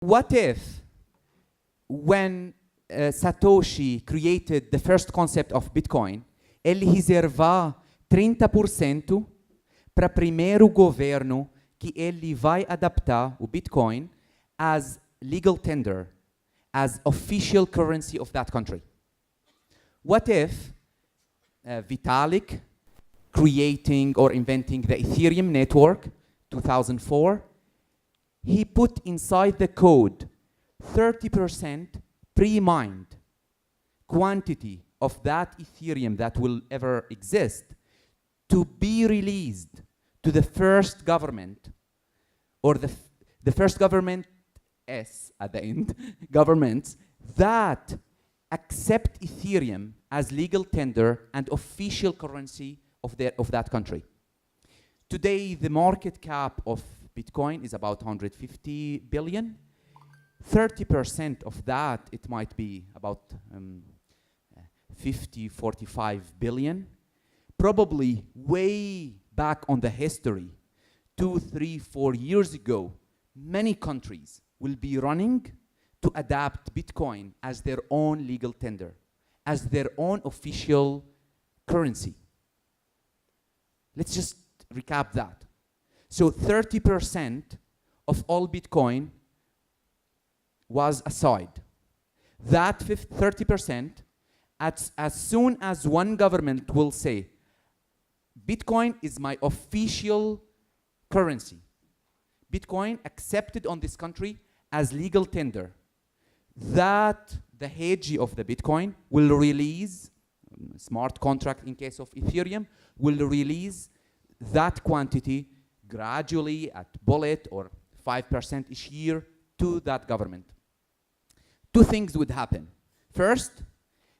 What if, when Satoshi created the first concept of Bitcoin, ele reservar 30% para primeiro governo que ele vai adaptar o Bitcoin as legal tender, as official currency of that country? What if Vitalik, creating or inventing the Ethereum network, 2004, he put inside the code 30% pre-mined quantity of that Ethereum that will ever exist to be released to the first government, or the first government S at the end, governments that accept Ethereum as legal tender and official currency of that country. Today, the market cap of Bitcoin is about 150 billion. 30% of that, it might be about 45 billion. Probably way back on the history, 2, 3, 4 years ago, many countries will be running to adapt Bitcoin as their own legal tender, as their own official currency. Let's just recap that. So 30% of all Bitcoin was aside. That 30%, as soon as one government will say, Bitcoin is my official currency, Bitcoin accepted on this country as legal tender, that the hedge of the Bitcoin will release, smart contract in case of Ethereum, will release that quantity gradually at bullet or 5% each year to that government. Two things would happen. First,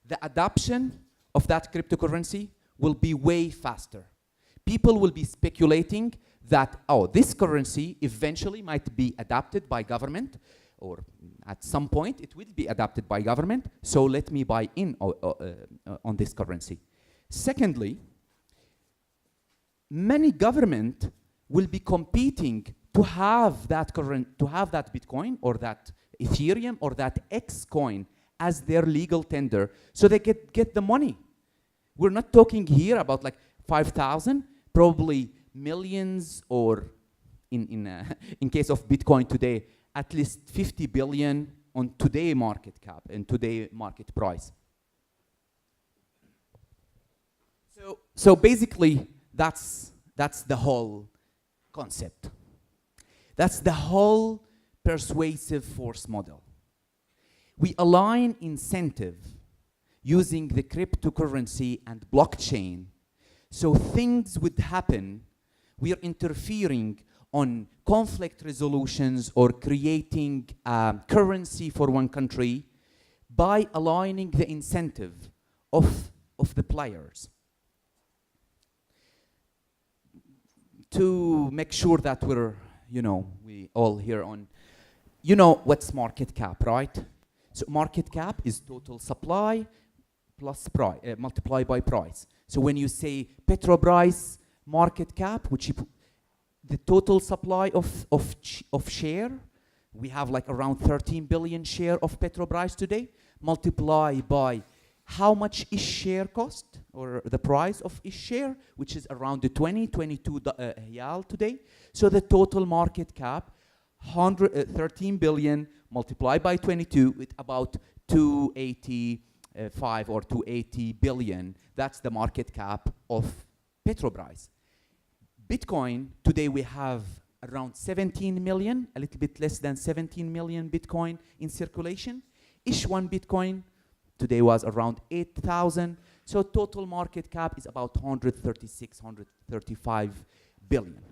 the adoption of that cryptocurrency will be way faster. People will be speculating that, oh, this currency eventually might be adopted by government, or at some point it will be adopted by government, so let me buy in on this currency. Secondly, many government will be competing to have that Bitcoin or that Ethereum or that X coin as their legal tender, so they get the money. We're not talking here about like 5,000, probably millions, or in case of Bitcoin today, at least 50 billion on today market cap and today market price. So basically, that's the whole concept. That's the whole persuasive force model. We align incentive using the cryptocurrency and blockchain, so things would happen. We are interfering on conflict resolutions or creating a currency for one country by aligning the incentive of the players. To make sure that we all here on, what's market cap, right? So market cap is total supply plus price, multiplied by price. So when you say Petrobras market cap, which the total supply of share, we have like around 13 billion share of Petrobras today, multiply by how much each share cost, or the price of each share, which is around the 22 real today. So the total market cap, 13 billion multiplied by 22 with about 285 or 280 billion. That's the market cap of Petrobras. Bitcoin, today we have around 17 million, a little bit less than 17 million Bitcoin in circulation. Each one Bitcoin today was around 8,000. So total market cap is about 136, 135 billion.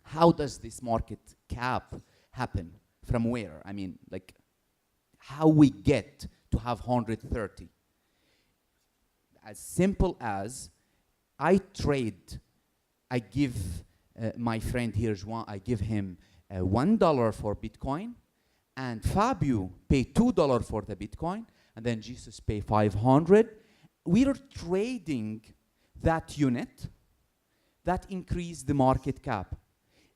How does this market cap happen? From where? I mean, like, how we get to have 130? As simple as I give my friend here, Juan, I give him $1 for Bitcoin, and Fabio pay $2 for the Bitcoin, and then Jesus pay 500. We are trading that unit that increase the market cap.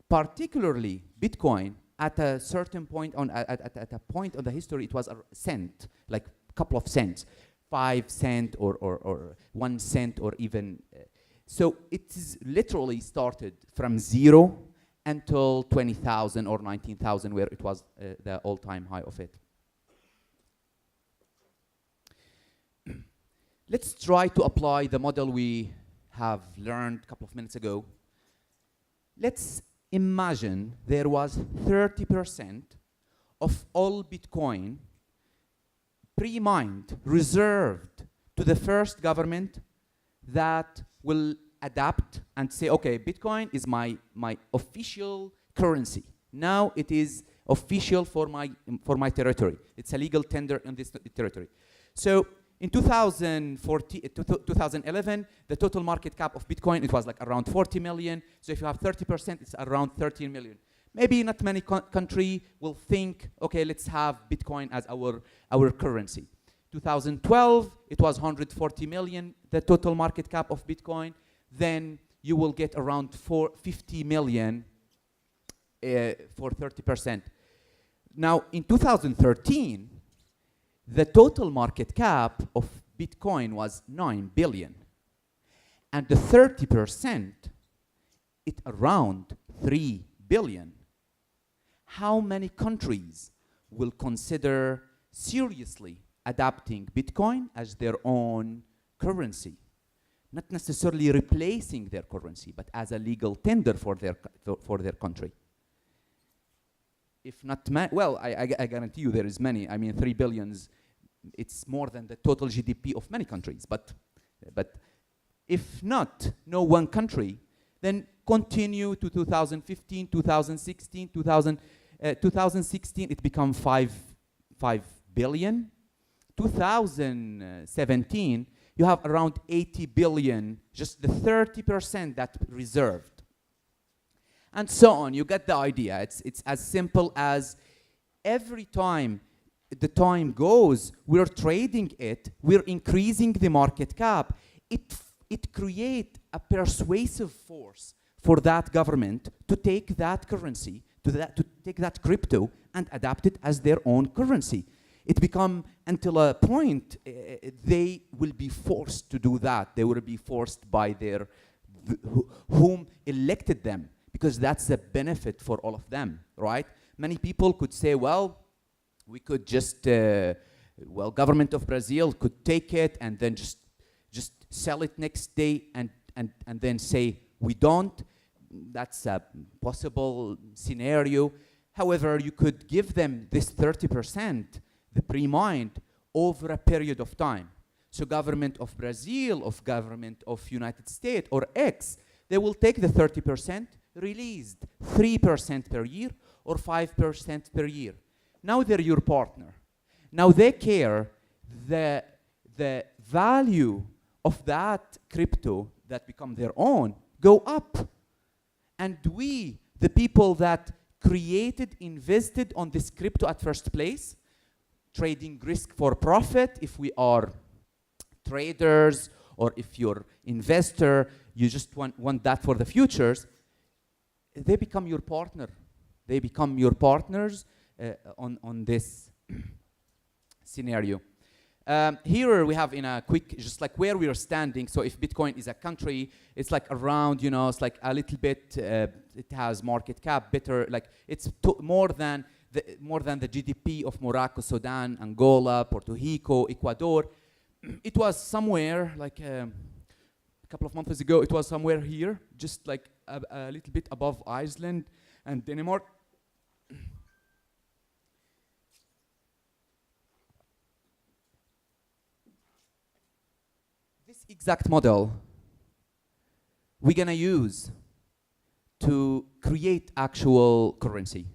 Particularly Bitcoin, at a certain point at a point on the history, it was a cent, like a couple of cents, 5 cents or 1 cent or even. So it is literally started from zero until 20,000 or 19,000, where it was the all-time high of it. Let's try to apply the model we have learned a couple of minutes ago. Let's imagine there was 30% of all Bitcoin pre-mined, reserved to the first government that will adapt and say, okay, Bitcoin is my official currency. Now it is official for my territory. It's a legal tender in this territory. So in 2011, the total market cap of Bitcoin, it was like around 40 million. So if you have 30%, it's around 13 million. Maybe not many country will think, okay, let's have Bitcoin as our currency. 2012, it was 140 million, the total market cap of Bitcoin. Then you will get around 50 million for 30%. Now, in 2013, the total market cap of Bitcoin was 9 billion. And the 30%, it around 3 billion. How many countries will consider seriously adapting Bitcoin as their own currency? Not necessarily replacing their currency, but as a legal tender for their country. If not, well, I guarantee you there is many. I mean, 3 billions, it's more than the total GDP of many countries. But if not, no one country, then continue to 2015, 2016, 2016, it became 5 billion. 2017, you have around 80 billion, just the 30% that reserved. And so on, you get the idea. It's as simple as every time the time goes, we're trading it, we're increasing the market cap. It creates a persuasive force for that government to take that currency, to take that crypto and adapt it as their own currency. It become until a point they will be forced to do that. They will be forced by their whom elected them, because that's the benefit for all of them, right? Many people could say, well, we could just, well, government of Brazil could take it and then just sell it next day and then say, we don't. That's a possible scenario. However, you could give them this 30%, the pre-mined, over a period of time. So government of Brazil, of government of United States, or X, they will take the 30%, released 3% per year or 5% per year. Now they're your partner. Now they care the value of that crypto that become their own go up. And we, the people that created, invested on this crypto at first place, trading risk for profit, if we are traders or if you're investor, you just want that for the futures, they become your partner. They become your partners on this scenario. Here we have in a quick, just like where we are standing. So if Bitcoin is a country, it's like around, it's like a little bit, it has market cap better, like it's more than the GDP of Morocco, Sudan, Angola, Puerto Rico, Ecuador. It was somewhere like a couple of months ago, it was somewhere here, just like a little bit above Iceland and Denmark. This exact model we're gonna use to create actual currency.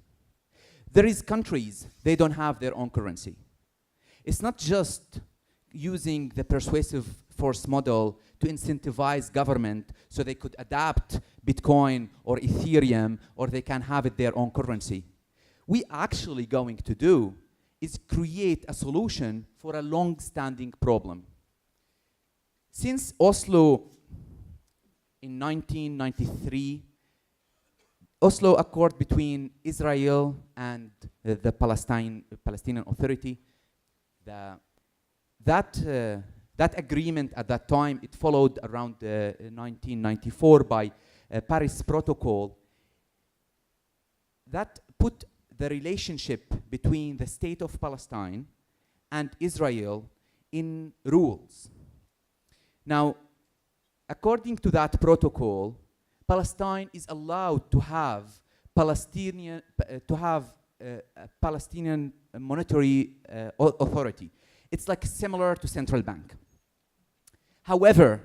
There is countries, they don't have their own currency. It's not just using the persuasive force model to incentivize government so they could adapt Bitcoin or Ethereum or they can have it their own currency. We actually going to do is create a solution for a long-standing problem. Since Oslo in 1993, Oslo Accord between Israel and the Palestinian Authority. That agreement at that time, it followed around 1994 by Paris Protocol, that put the relationship between the state of Palestine and Israel in rules. Now, according to that protocol, Palestine is allowed to have Palestinian monetary authority. It's like similar to central bank. However,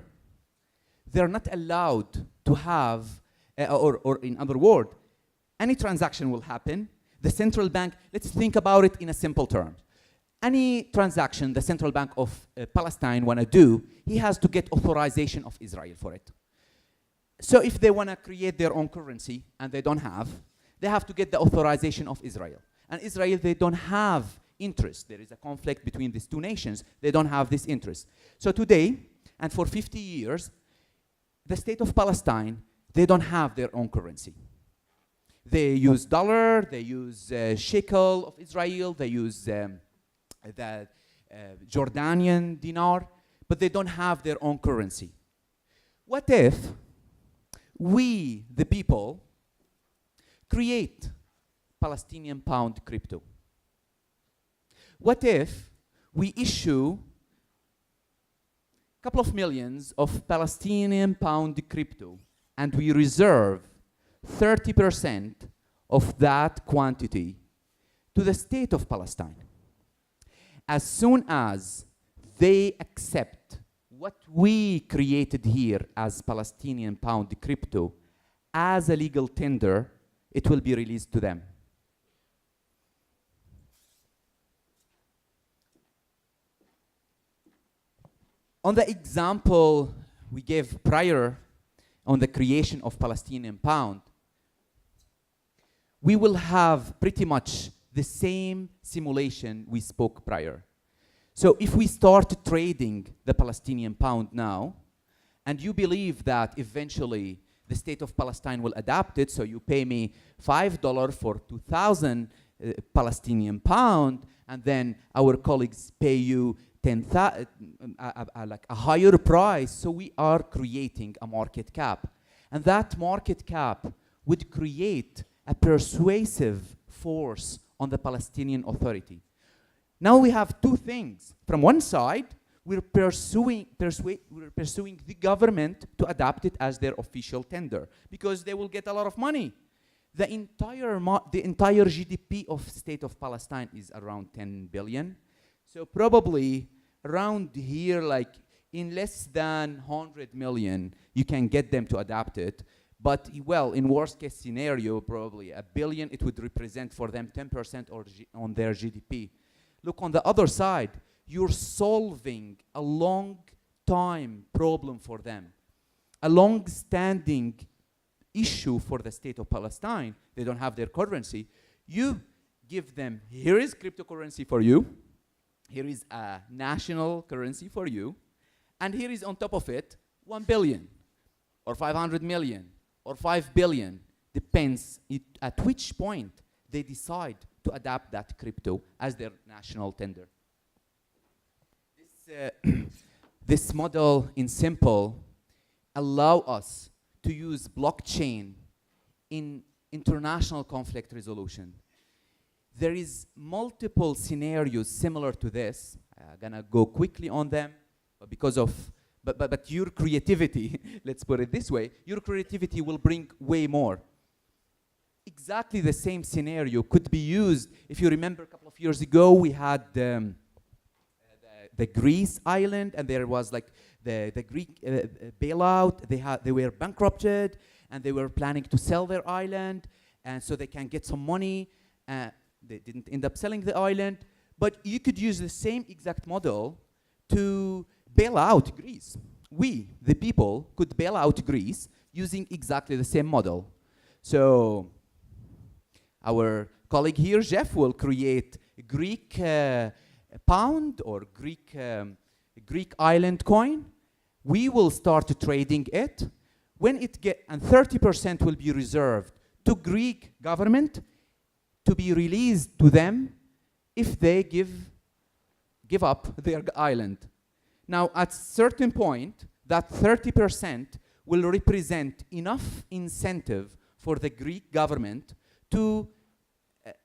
they're not allowed to have, or in other words, any transaction will happen. The central bank, let's think about it in a simple term. Any transaction the central bank of Palestine want to do, he has to get authorization of Israel for it. So if they want to create their own currency and they have to get the authorization of Israel. And Israel, they don't have interest. There is a conflict between these two nations. They don't have this interest. So today, and for 50 years, the state of Palestine, they don't have their own currency. They use dollar, they use shekel of Israel, they use the Jordanian dinar, but they don't have their own currency. What if we, the people, create Palestinian pound crypto? What if we issue a couple of millions of Palestinian pound crypto and we reserve 30% of that quantity to the state of Palestine? As soon as they accept what we created here as Palestinian pound crypto as a legal tender, it will be released to them. On the example we gave prior on the creation of Palestinian pound, we will have pretty much the same simulation we spoke prior. So if we start trading the Palestinian pound now, and you believe that eventually the state of Palestine will adapt it, so you pay me $5 for 2,000 Palestinian pound, and then our colleagues pay you like a higher price, so we are creating a market cap. And that market cap would create a persuasive force on the Palestinian Authority. Now we have two things. From one side, we're pursuing the government to adapt it as their official tender, because they will get a lot of money. The entire GDP of state of Palestine is around 10 billion. So probably around here, like in less than 100 million, you can get them to adapt it. But well, in worst case scenario, probably $1 billion, it would represent for them 10% on their GDP. Look on the other side, you're solving a long time problem for them, a long-standing issue for the state of Palestine. They don't have their currency. You give them, here is cryptocurrency for you, here is a national currency for you, and here is on top of it 1 billion or 500 million or 5 billion, depends at which point they decide to adapt that crypto as their national tender. This model, in simple, allow us to use blockchain in international conflict resolution. There is multiple scenarios similar to this. I'm gonna go quickly on them, but because of but your creativity, let's put it this way, your creativity will bring way more. Exactly the same scenario could be used. If you remember, a couple of years ago, we had the Greece island, and there was like the Greek bailout. They were bankrupted, and they were planning to sell their island, and so they can get some money. They didn't end up selling the island, but you could use the same exact model to bail out Greece. We, the people, could bail out Greece using exactly the same model. So our colleague here, Jeff, will create a Greek pound or Greek island coin. We will start trading it. When it and 30% will be reserved to Greek government to be released to them if they give up their island. Now, at a certain point, that 30% will represent enough incentive for the Greek government to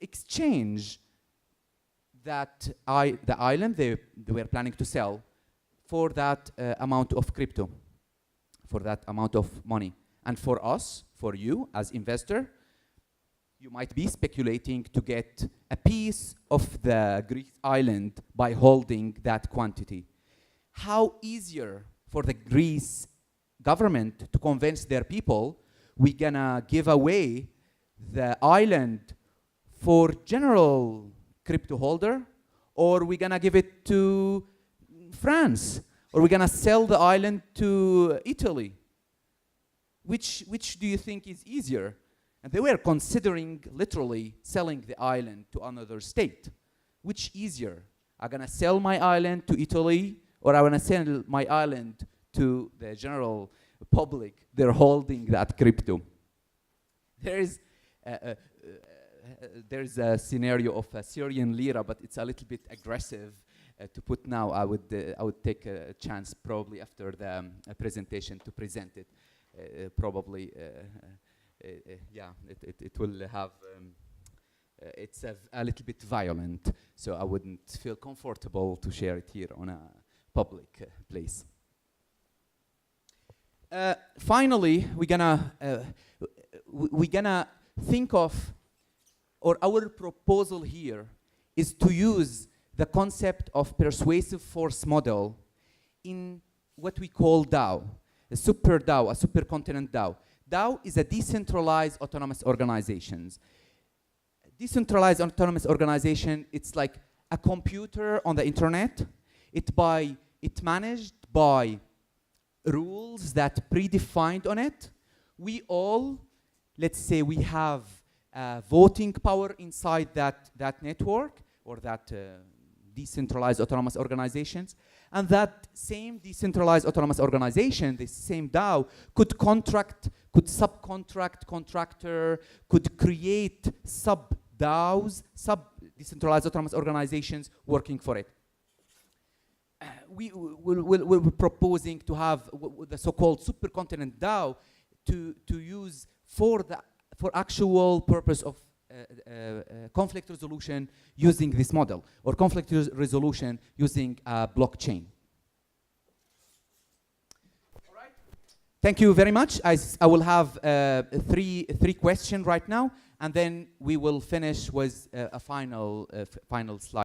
exchange that the island they were planning to sell for that amount of crypto, for that amount of money. And for us, for you as investor, you might be speculating to get a piece of the Greek island by holding that quantity. How easier for the Greece government to convince their people we're gonna give away the island for general crypto holder, or we're gonna give it to France, or we're gonna sell the island to Italy? Which do you think is easier? And they were considering literally selling the island to another state. Which easier? I'm gonna sell my island to Italy, or I'm gonna sell my island to the general public? They're holding that crypto. There's a scenario of a Syrian lira, but it's a little bit aggressive to put now. I would take a chance probably after the presentation to present it. Probably, yeah, it will have. It's a little bit violent, so I wouldn't feel comfortable to share it here on a public place. Finally, we're gonna think of, or our proposal here is to use the concept of persuasive force model in what we call DAO, a super DAO, a supercontinent DAO. DAO is a decentralized autonomous organizations. Decentralized autonomous organization, it's like a computer on the internet. It's managed by rules that predefined on it. We all, let's say we have voting power inside that network or that decentralized autonomous organizations. And that same decentralized autonomous organization, this same DAO, could subcontract contractor, could create sub-DAOs, sub-decentralized autonomous organizations working for it. We're proposing to have the so-called supercontinent DAO to use for actual purpose of conflict resolution using this model, or conflict resolution using blockchain. All right. Thank you very much. I will have three questions right now, and then we will finish with a final slide.